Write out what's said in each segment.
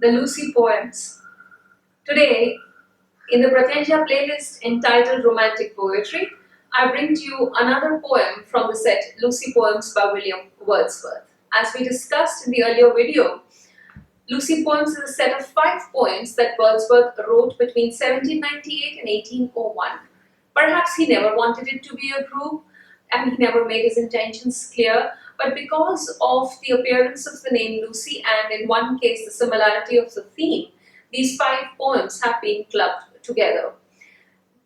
The Lucy poems. Today, in the Pratyancha playlist entitled Romantic Poetry, I bring to you another poem from the set Lucy Poems by William Wordsworth. As we discussed in the earlier video, Lucy Poems is a set of 5 poems that Wordsworth wrote between 1798 and 1801. Perhaps he never wanted it to be a group and he never made his intentions clear, but because of the appearance of the name Lucy and in one case the similarity of the theme, these 5 poems have been clubbed together.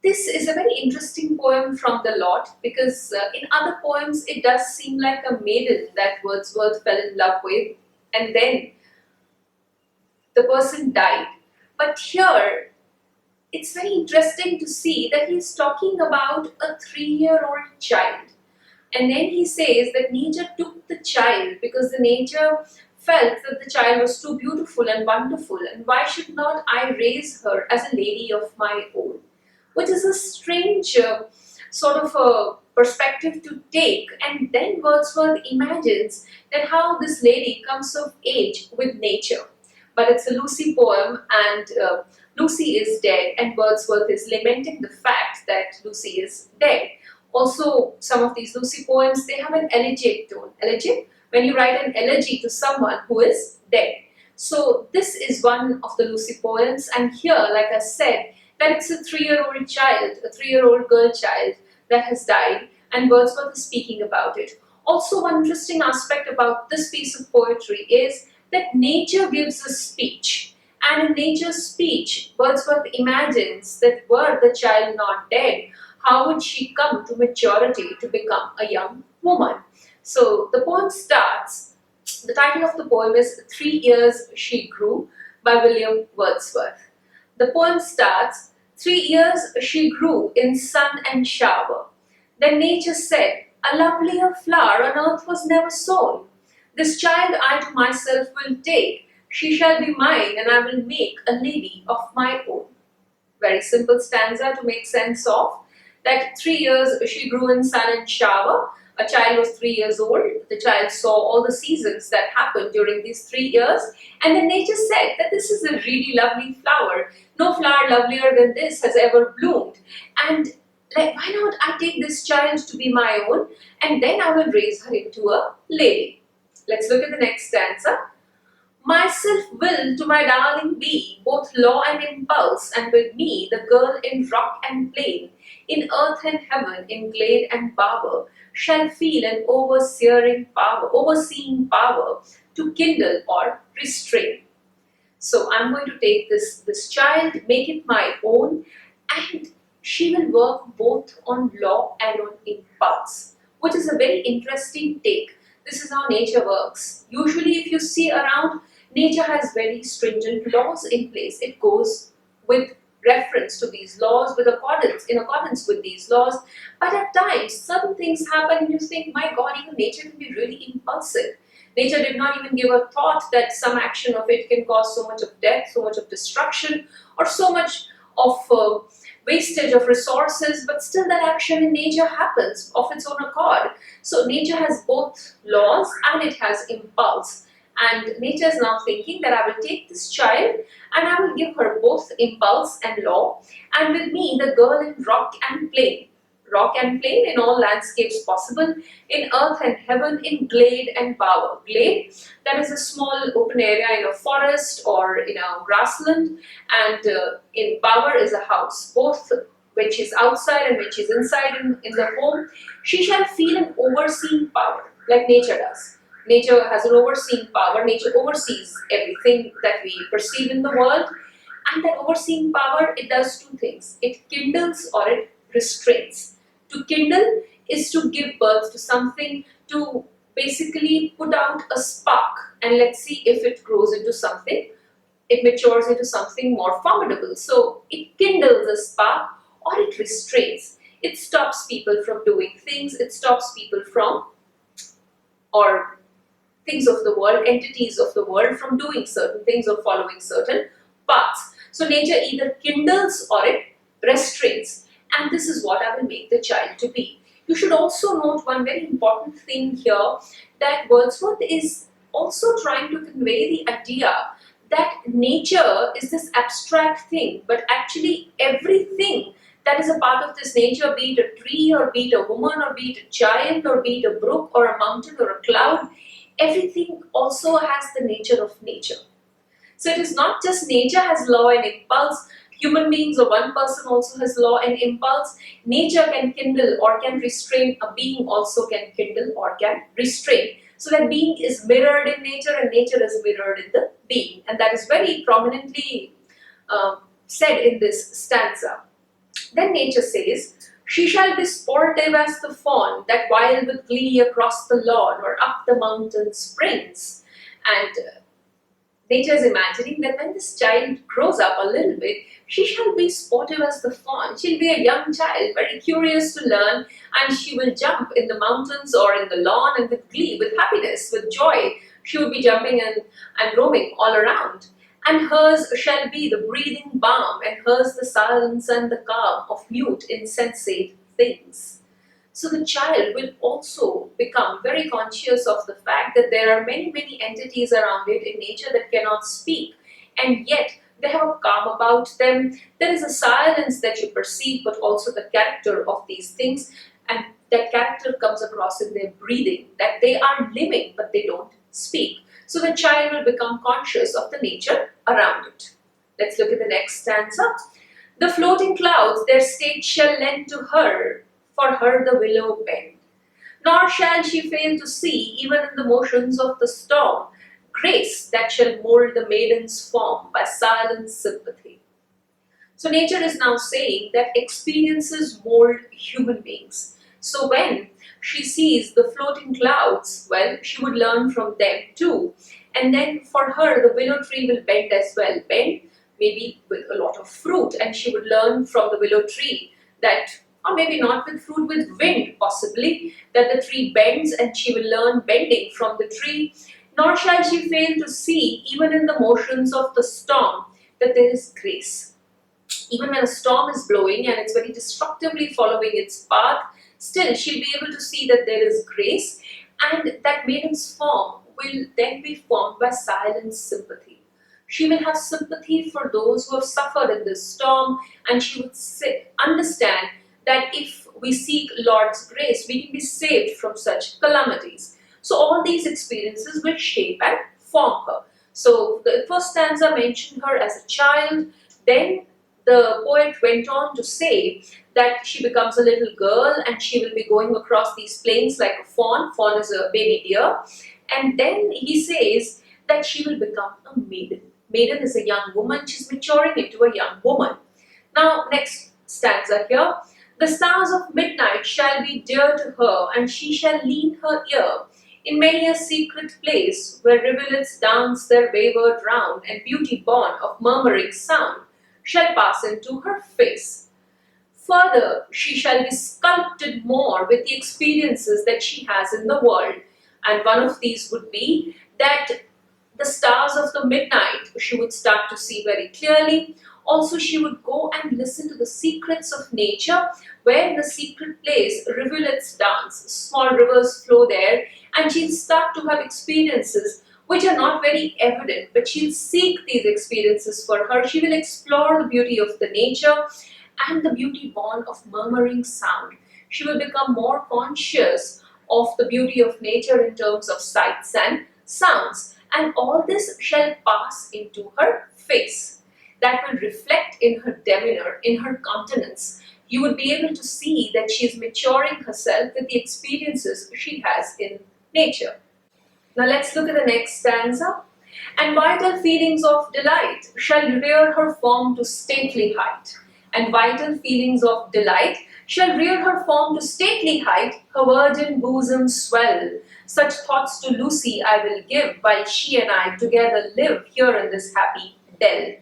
This is a very interesting poem from the lot because in other poems it does seem like a maiden that Wordsworth fell in love with and then the person died. But here it's very interesting to see that he's talking about a 3-year-old child. And then he says that nature took the child because the nature felt that the child was too beautiful and wonderful, and why should not I raise her as a lady of my own? Which is a strange sort of a perspective to take. And then Wordsworth imagines that how this lady comes of age with nature. But it's a Lucy poem, and Lucy is dead, and Wordsworth is lamenting the fact that Lucy is dead. Also, some of these Lucy poems, they have an elegiac tone. Elegiac, when you write an elegy to someone who is dead. So this is one of the Lucy poems, and here, like I said, that it's a 3-year-old child, a 3-year-old girl child that has died, and Wordsworth is speaking about it. Also, one interesting aspect about this piece of poetry is that nature gives a speech. And in nature's speech, Wordsworth imagines that were the child not dead, how would she come to maturity to become a young woman? So the poem starts, the title of the poem is 3 Years She Grew by William Wordsworth. The poem starts, 3 years she grew in sun and shower. Then nature said, a lovelier flower on earth was never sown. This child I to myself will take, she shall be mine and I will make a lady of my own. Very simple stanza to make sense of. That 3 years she grew in sun and shower. A child was 3 years old. The child saw all the seasons that happened during these 3 years. And then nature said that this is a really lovely flower. No flower lovelier than this has ever bloomed. And like, why not I take this child to be my own and then I will raise her into a lady. Let's look at the next stanza. Myself will to my darling be, both law and impulse, and with me the girl in rock and plain, in earth and heaven, in glade and bower, shall feel an overseeing power to kindle or restrain. So I'm going to take this child, make it my own, and she will work both on law and on impulse, which is a very interesting take. This is how nature works. Usually if you see around, nature has very stringent laws in place. It goes with reference to these laws, in accordance with these laws. But at times, certain things happen and you think, my God, even nature can be really impulsive. Nature did not even give a thought that some action of it can cause so much of death, so much of destruction, or so much of wastage of resources, but still that action in nature happens of its own accord. So nature has both laws and it has impulse. And nature is now thinking that I will take this child and I will give her both impulse and law, and with me the girl in rock and plain. Rock and plain in all landscapes possible, in earth and heaven, in glade and bower. Glade, that is a small open area in a forest or in a grassland, and in bower is a house, both when she's outside and when she's inside in the home. She shall feel an overseeing power, like nature does. Nature has an overseeing power. Nature oversees everything that we perceive in the world, and that overseeing power, it does 2 things. It kindles or it restrains. To kindle is to give birth to something, to basically put out a spark, and let's see if it grows into something, it matures into something more formidable. So it kindles a spark or it restrains. It stops people from doing things, it stops people from, or things of the world, entities of the world, from doing certain things or following certain paths. So nature either kindles or it restrains. And this is what I will make the child to be. You should also note one very important thing here, that Wordsworth is also trying to convey the idea that nature is this abstract thing, but actually everything that is a part of this nature, be it a tree or be it a woman or be it a child or be it a brook or a mountain or a cloud, everything also has the nature of nature. So it is not just nature has law and impulse, human beings or one person also has law and impulse. Nature can kindle or can restrain, a being also can kindle or can restrain. So that being is mirrored in nature and nature is mirrored in the being, and that is very prominently said in this stanza. Then nature says, "She shall be sportive as the fawn that wild with glee across the lawn or up the mountain springs." And nature is imagining that when this child grows up a little bit, she shall be sportive as the fawn. She'll be a young child, very curious to learn, and she will jump in the mountains or in the lawn, and with glee, with happiness, with joy, she will be jumping and roaming all around. And hers shall be the breathing balm, and hers the silence and the calm of mute, insensate things. So the child will also become very conscious of the fact that there are many, many entities around it in nature that cannot speak, and yet they have a calm about them. There is a silence that you perceive, but also the character of these things, and that character comes across in their breathing, that they are living, but they don't speak. So the child will become conscious of the nature around it. Let's look at the next stanza. "The floating clouds their state shall lend to her, for her the willow bend. Nor shall she fail to see, even in the motions of the storm, grace that shall mold the maiden's form by silent sympathy." So nature is now saying that experiences mold human beings. So when she sees the floating clouds, well, she would learn from them too. And then for her, the willow tree will bend as well. Bend maybe with a lot of fruit, and she would learn from the willow tree that, or maybe not with fruit, with wind possibly, that the tree bends, and she will learn bending from the tree. Nor shall she fail to see, even in the motions of the storm, that there is grace. Even when a storm is blowing and it's very destructively following its path, still she'll be able to see that there is grace, and that maiden's form will then be formed by silent sympathy. She will have sympathy for those who have suffered in this storm, and she would understand that if we seek Lord's grace, we can be saved from such calamities. So all these experiences will shape and form her. So the first stanza mentioned her as a child, then the poet went on to say that she becomes a little girl and she will be going across these plains like a fawn. Fawn is a baby deer. And then he says that she will become a maiden. Maiden is a young woman. She's maturing into a young woman. Now, next stanza here. "The stars of midnight shall be dear to her, and she shall lean her ear in many a secret place where rivulets dance their wayward round, and beauty born of murmuring sound shall pass into her face. Further, she shall be sculpted more with the experiences that she has in the world, and one of these would be that the stars of the midnight she would start to see very clearly. Also, she would go and listen to the secrets of nature, where in the secret place rivulets dance, small rivers flow there, and she'll start to have experiences which are not very evident, but she'll seek these experiences for her. She will explore the beauty of the nature and the beauty born of murmuring sound. She will become more conscious of the beauty of nature in terms of sights and sounds, and all this shall pass into her face. That will reflect in her demeanor, in her countenance. You would be able to see that she is maturing herself with the experiences she has in nature. Now let's look at the next stanza. "And vital feelings of delight shall rear her form to stately height. And vital feelings of delight shall rear her form to stately height, her virgin bosom swell. Such thoughts to Lucy I will give, while she and I together live here in this happy dell."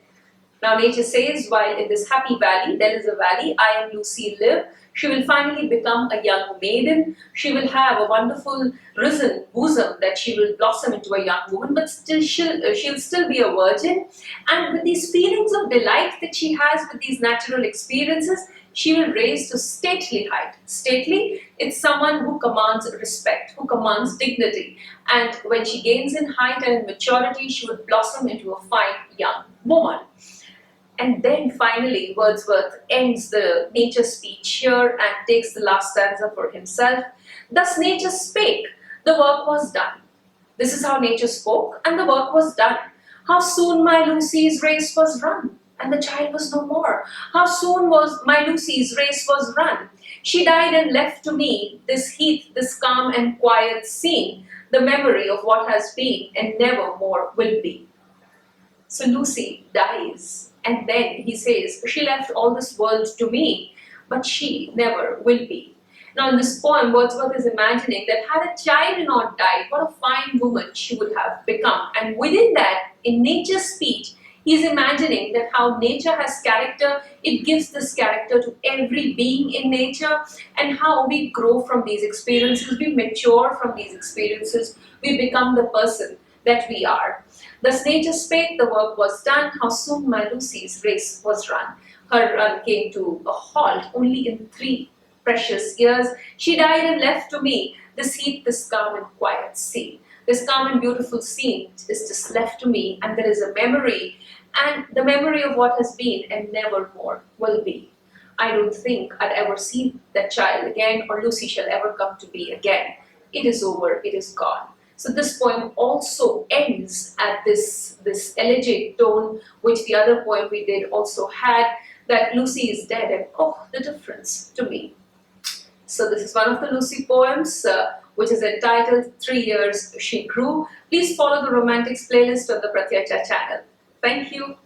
Now nature says, while in this happy valley, there is a valley, I and Lucy live. She will finally become a young maiden. She will have a wonderful risen bosom that she will blossom into a young woman, but still she'll still be a virgin. And with these feelings of delight that she has with these natural experiences, she will raise to stately height. Stately, it's someone who commands respect, who commands dignity. And when she gains in height and in maturity, she would blossom into a fine young woman. And then finally, Wordsworth ends the nature speech here and takes the last stanza for himself. Thus nature spake, the work was done. This is how nature spoke, and the work was done. How soon my Lucy's race was run, and the child was no more. How soon was my Lucy's race was run. She died and left to me this heath, this calm and quiet scene, the memory of what has been and never more will be. So Lucy dies, and then he says, she left all this world to me, but she never will be. Now in this poem, Wordsworth is imagining that had a child not died, what a fine woman she would have become. And within that, in nature's speech, he's imagining that how nature has character, it gives this character to every being in nature, and how we grow from these experiences, we mature from these experiences, we become the person that we are. Thus nature spake, the work was done, how soon my Lucy's race was run. Her run came to a halt only in 3 precious years. She died and left to me this heath, this calm and quiet scene. This calm and beautiful scene is just left to me, and there is a memory, and the memory of what has been and never more will be. I don't think I'd ever see that child again, or Lucy shall ever come to be again. It is over, it is gone. So this poem also ends at this elegiac tone, which the other poem we did also had, that Lucy is dead, and oh, the difference to me. So this is one of the Lucy poems, which is entitled 3 Years She Grew. Please follow the Romantics playlist on the Pratyancha channel. Thank you.